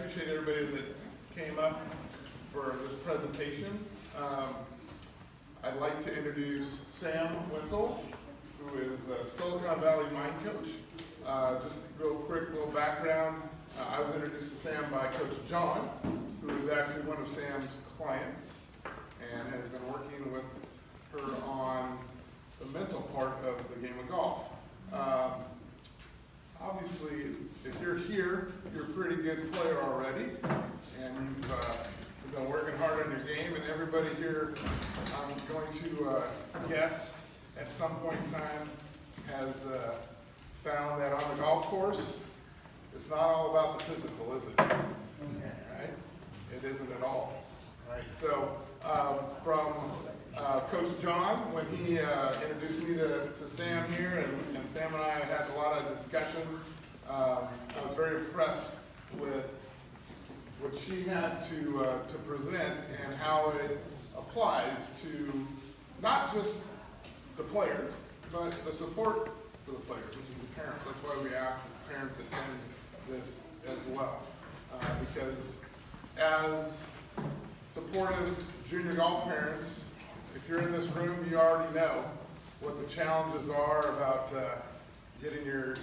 appreciate everybody that came up for this presentation. I'd like to introduce Sam Wenzel, who is a Silicon Valley mind coach. Just real quick little background. I was introduced to Sam by Coach John, who is actually one of Sam's clients and has been working with her on the mental part of the game of golf. Obviously, if you're here, you're a pretty good player already, and you've been working hard on your game, and everybody here, I'm going to guess, at some point in time, has found that on the golf course, it's not all about the physical, is it? Right? It isn't at all. Right? So, from Coach John, when he introduced me to Sam here, and Sam and I had a lot of discussions, I was very impressed with what she had to present and how it applies to not just the players, but the support for the players, which is the parents. That's why we ask that parents attend this as well. Because as supportive junior golf parents, if you're in this room, you already know what the challenges are about getting your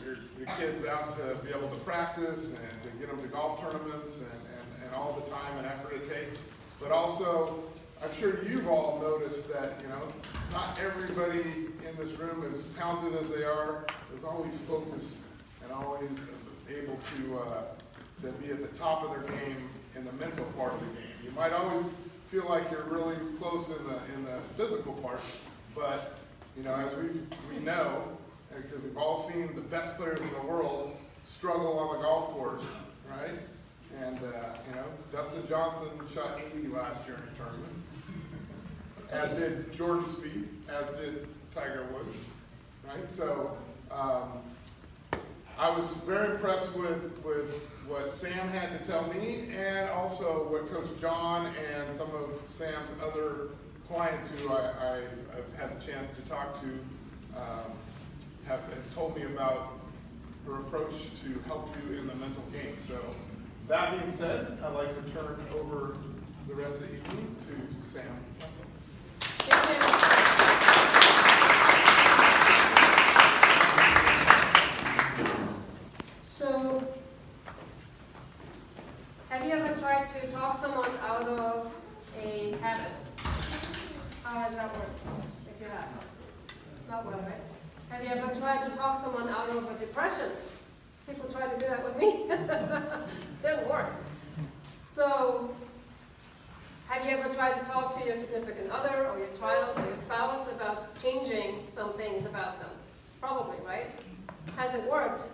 kids out to be able to practice and to get them to golf tournaments and all the time and effort it takes. But also, I'm sure you've all noticed that, not everybody in this room, as talented as they are, is always focused and always able to be at the top of their game in the mental part of the game. You might always feel like you're really close in the physical part, but as we know, because we've all seen the best players in the world struggle on the golf course, right? And Dustin Johnson shot 80 last year in a tournament, as did Jordan Spieth, as did Tiger Woods, right? So I was very impressed with what Sam had to tell me, and also what Coach John and some of Sam's other clients who I've had the chance to talk to have told me about her approach to help you in the mental game. So that being said, I'd like to turn over the rest of the evening to Sam. Thank you. So, have you ever tried to talk someone out of a habit? How has that worked, if you have? Not well, right? Have you ever tried to talk someone out of a depression? People try to do that with me. Didn't work. So, have you ever tried to talk to your significant other or your child or your spouse about changing some things about them? Probably, right? Has it worked?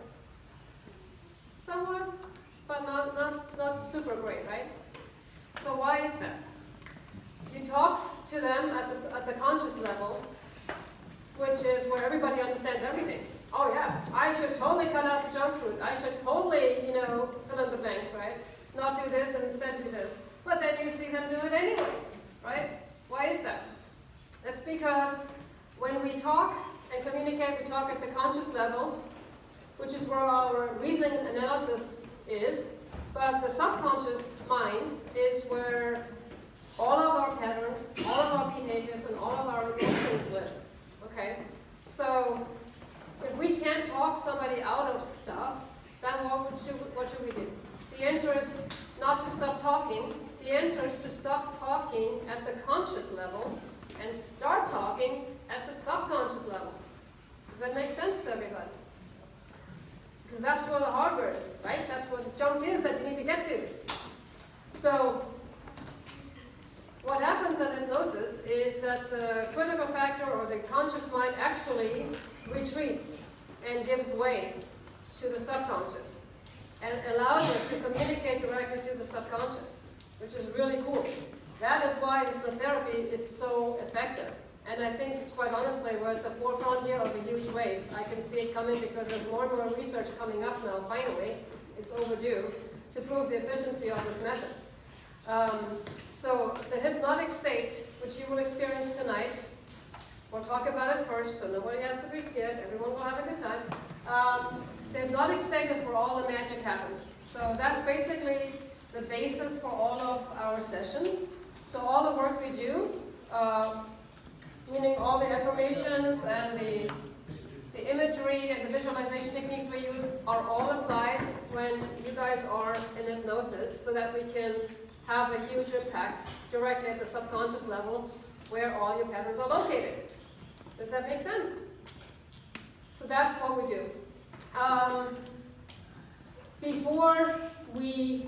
Somewhat, but not super great, right? So why is that? You talk to them at the conscious level, which is where everybody understands everything. Oh yeah, I should totally cut out the junk food. I should totally, fill in the blanks, right? Not do this and instead do this. But then you see them do it anyway, right? Why is that? That's because when we talk and communicate, we talk at the conscious level, which is where our reasoning analysis is, but the subconscious mind is where all of our patterns, all of our behaviors, and all of our emotions live, okay? So, if we can't talk somebody out of stuff, then what should we do? The answer is not to stop talking. The answer is to stop talking at the conscious level and start talking at the subconscious level. Does that make sense to everybody? Because that's where the hardware is, right? That's where the junk is that you need to get to. So, what happens in hypnosis is that the critical factor or the conscious mind actually retreats and gives way to the subconscious and allows us to communicate directly to the subconscious, which is really cool. That is why hypnotherapy is so effective. And I think, quite honestly, we're at the forefront here of a huge wave. I can see it coming because there's more and more research coming up now, finally. It's overdue, to prove the efficiency of this method. So the hypnotic state, which you will experience tonight, we'll talk about it first, so nobody has to be scared. Everyone will have a good time. The hypnotic state is where all the magic happens. So that's basically the basis for all of our sessions. So all the work we do, meaning all the affirmations and the imagery and the visualization techniques we use are all applied when you guys are in hypnosis so that we can have a huge impact directly at the subconscious level where all your patterns are located. Does that make sense? So that's what we do. Before we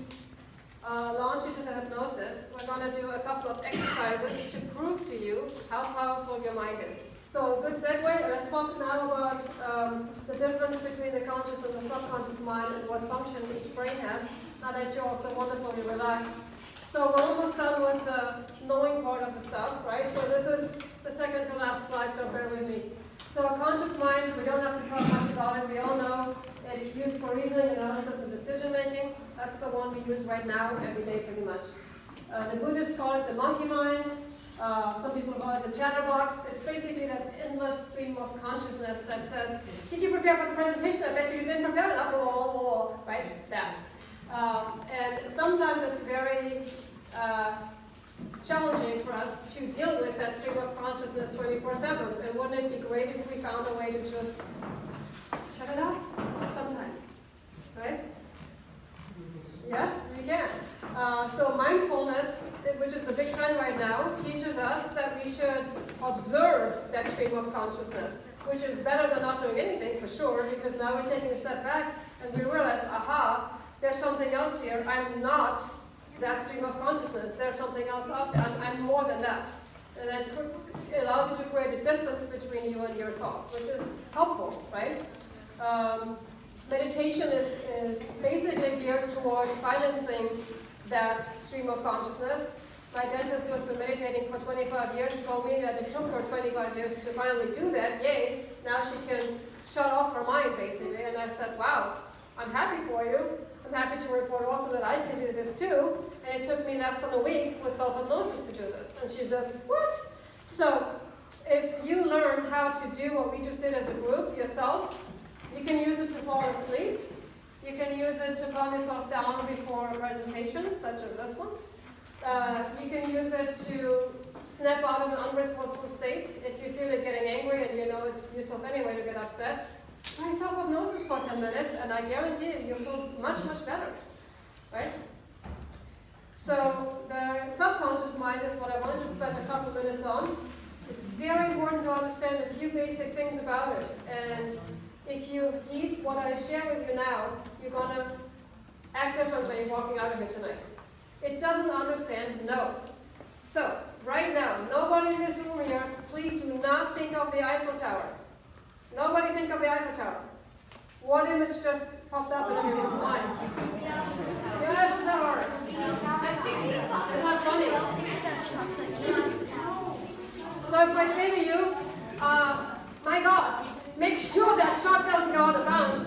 launch into the hypnosis, we're going to do a couple of exercises to prove to you how powerful your mind is. So a good segue, let's talk now about the difference between the conscious and the subconscious mind and what function each brain has, now that you're all so wonderfully relaxed. So we're almost done with the knowing part of the stuff, right? So this is the second to last slide, so bear with me. So a conscious mind, we don't have to talk much about it. We all know it's used for reasoning, analysis, and decision making. That's the one we use right now, every day, pretty much. The Buddhists call it the monkey mind. Some people call it the chatterbox. It's basically that endless stream of consciousness that says, did you prepare for the presentation? I bet you didn't prepare enough. Right? That. And sometimes it's very challenging for us to deal with that stream of consciousness 24/7. And wouldn't it be great if we found a way to just shut it up sometimes, right? Yes, we can. So mindfulness, which is the big trend right now, teaches us that we should observe that stream of consciousness, which is better than not doing anything for sure, because now we're taking a step back and we realize, aha, there's something else here. I'm not that stream of consciousness. There's something else out there. I'm more than that. And that allows you to create a distance between you and your thoughts, which is helpful, right? Meditation is basically geared towards silencing that stream of consciousness. My dentist, who has been meditating for 25 years, told me that it took her 25 years to finally do that. Yay, now she can shut off her mind, basically. And I said, wow, I'm happy for you. I'm happy to report also that I can do this too. And it took me less than a week with self-hypnosis to do this. And she says, what? So if you learn how to do what we just did as a group yourself, you can use it to fall asleep. You can use it to calm yourself down before a presentation, such as this one. You can use it to snap out of an unresourceful state. If you feel it getting angry and you know it's useless anyway to get upset, try self-hypnosis for 10 minutes and I guarantee you, you'll feel much, much better, right? So the subconscious mind is what I wanted to spend a couple minutes on. It's very important to understand a few basic things about it. And if you heed what I share with you now, you're going to act differently walking out of here tonight. It doesn't understand no. So, right now, nobody in this room here, please do not think of the Eiffel Tower. Nobody think of the Eiffel Tower. What image just popped up in everyone's mind? The Eiffel Tower. Isn't that funny? So if I say to you, my God, make sure that shot doesn't go out of bounds.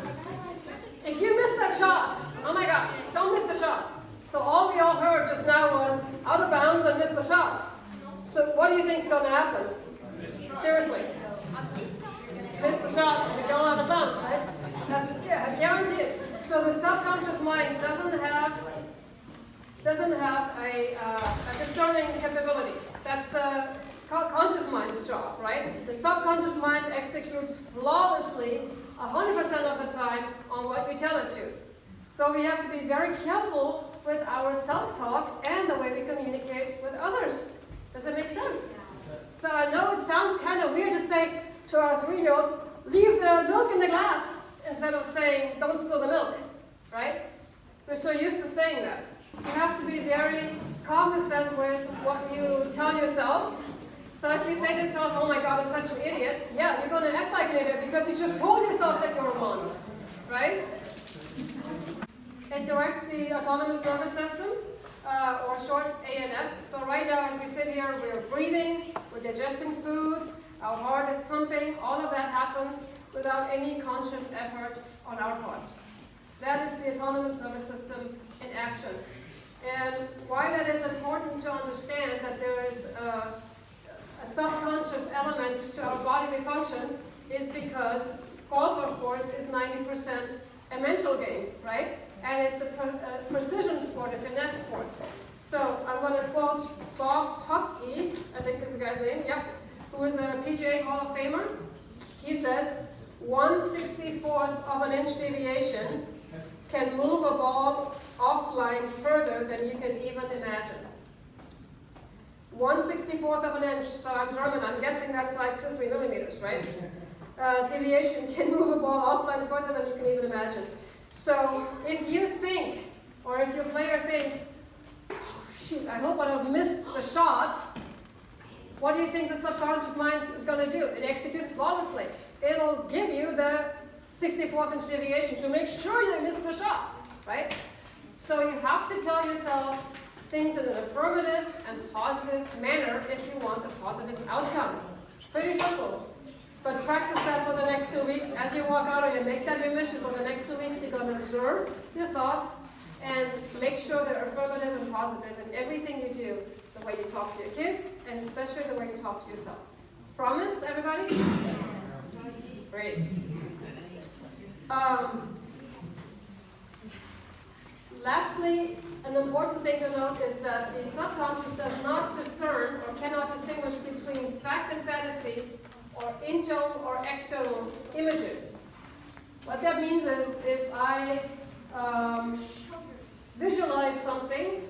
If you miss that shot, oh my God, don't miss the shot. So all we all heard just now was out of bounds and missed the shot. So what do you think is going to happen? Seriously. Miss the shot and go out of bounds, right? That's guaranteed. So the subconscious mind doesn't have a discerning capability. That's the conscious mind's job, right? The subconscious mind executes flawlessly 100% of the time on what we tell it to. So we have to be very careful with our self-talk and the way we communicate with others. Does it make sense? So I know it sounds kind of weird to say to our 3-year-old, leave the milk in the glass, instead of saying, don't spill the milk, right? We're so used to saying that. You have to be very cognizant with what you tell yourself. So if you say to yourself, oh my God, I'm such an idiot, yeah, you're going to act like an idiot because you just told yourself that you're one, right? It directs the autonomous nervous system, or short ANS. So right now as we sit here, we're breathing, we're digesting food, our heart is pumping, all of that happens without any conscious effort on our part. That is the autonomous nervous system in action. And why that is important to understand that there is a subconscious element to our bodily functions is because golf, of course, is 90% a mental game, right? And it's a precision sport, if finesse sport. So I'm going to quote Bob Toski, I think is the guy's name, yep, who is a PGA Hall of Famer. He says, 1/64th of an inch deviation can move a ball offline further than you can even imagine. 1/64th of an inch, so I'm German, I'm guessing that's like 2-3 millimeters, right? Deviation can move a ball offline further than you can even imagine. So if you think, or if your player thinks, oh shoot, I hope I don't miss the shot, what do you think the subconscious mind is going to do? It executes flawlessly. It'll give you the 64th inch deviation to make sure you miss the shot, right? So you have to tell yourself things in an affirmative and positive manner if you want a positive outcome. Pretty simple. But practice that for the next 2 weeks. As you walk out or you make that your mission for the next 2 weeks, you're going to observe your thoughts and make sure they're affirmative and positive in everything you do, the way you talk to your kids, and especially the way you talk to yourself. Promise, everybody? Great. Lastly, an important thing to note is that the subconscious does not discern or cannot distinguish between fact and fantasy or internal or external images. What that means is if I visualize something,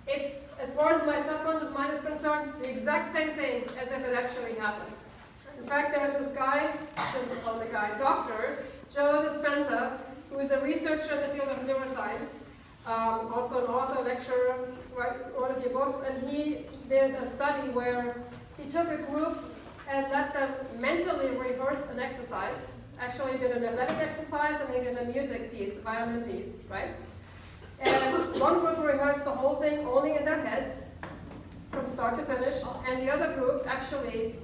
it's, as far as my subconscious mind is concerned, the exact same thing as if it actually happened. In fact, there's this guy, I shouldn't call him a guy, Dr. Joe Dispenza, who is a researcher in the field of neuroscience, also an author, lecturer, wrote a few books, and he did a study where he took a group and let them mentally rehearse an exercise. Actually, he did an athletic exercise and he did a music piece, a violin piece, right? And one group rehearsed the whole thing only in their heads, from start to finish, and the other group actually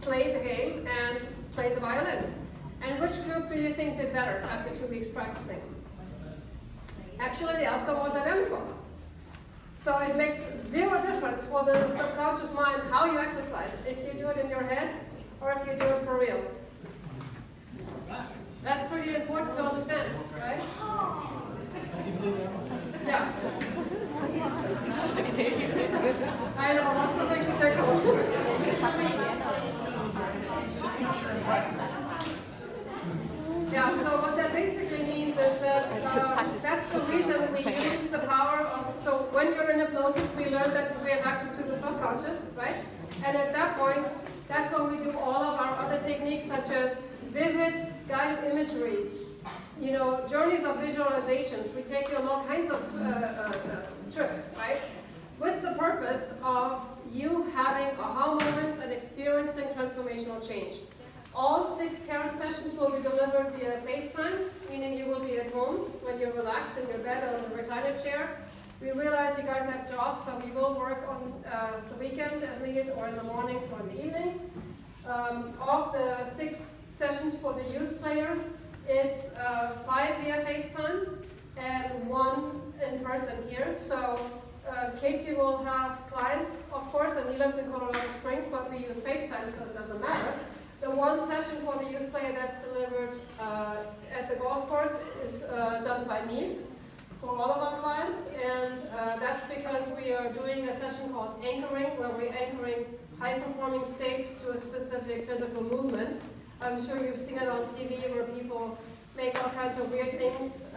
played the game and played the violin. And which group do you think did better after 2 weeks practicing? Actually, the outcome was identical. So it makes zero difference for the subconscious mind how you exercise, if you do it in your head or if you do it for real. That's pretty important to understand, right? Yeah. I know, lots of things to take home. Yeah, so what that basically means is that that's the reason we use the power of, so when you're in hypnosis, we learn that we have access to the subconscious, right? And at that point, that's when we do all of our other techniques such as vivid guided imagery, you know, journeys of visualizations. We take you on all kinds of trips, right? With the purpose of you having aha moments and experiencing transformational change. All 6 parent sessions will be delivered via FaceTime, meaning you will be at home when you're relaxed in your bed or in a recliner chair. We realize you guys have jobs, so we will work on the weekends as needed, or in the mornings or in the evenings. Of the 6 sessions for the youth player, it's 5 via FaceTime and 1 in person here. So Casey will have clients, of course, and he lives in Colorado Springs, but we use FaceTime, so it doesn't matter. The 1 session for the youth player that's delivered at the golf course is done by me for all of our clients, and that's because we are doing a session called anchoring, where we're anchoring high-performing states to a specific physical movement. I'm sure you've seen it on TV where people make all kinds of weird things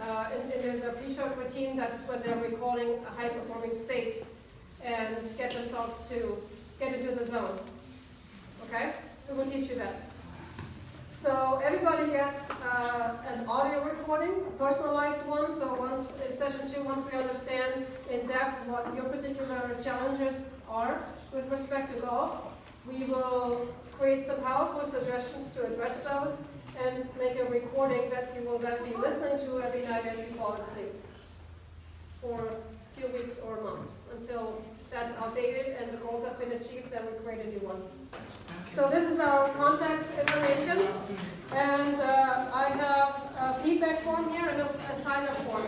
in their pre-show routine. That's when they're recalling a high-performing state and get themselves to get into the zone. Okay? We will teach you that. So everybody gets an audio recording, a personalized one. So once in session 2, once we understand in depth what your particular challenges are with respect to golf, we will create some powerful suggestions to address those and make a recording that you will then be listening to every night as you fall asleep for a few weeks or months until that's outdated and the goals have been achieved, then we create a new one. So this is our contact information, and I have a feedback form here and a sign-up form.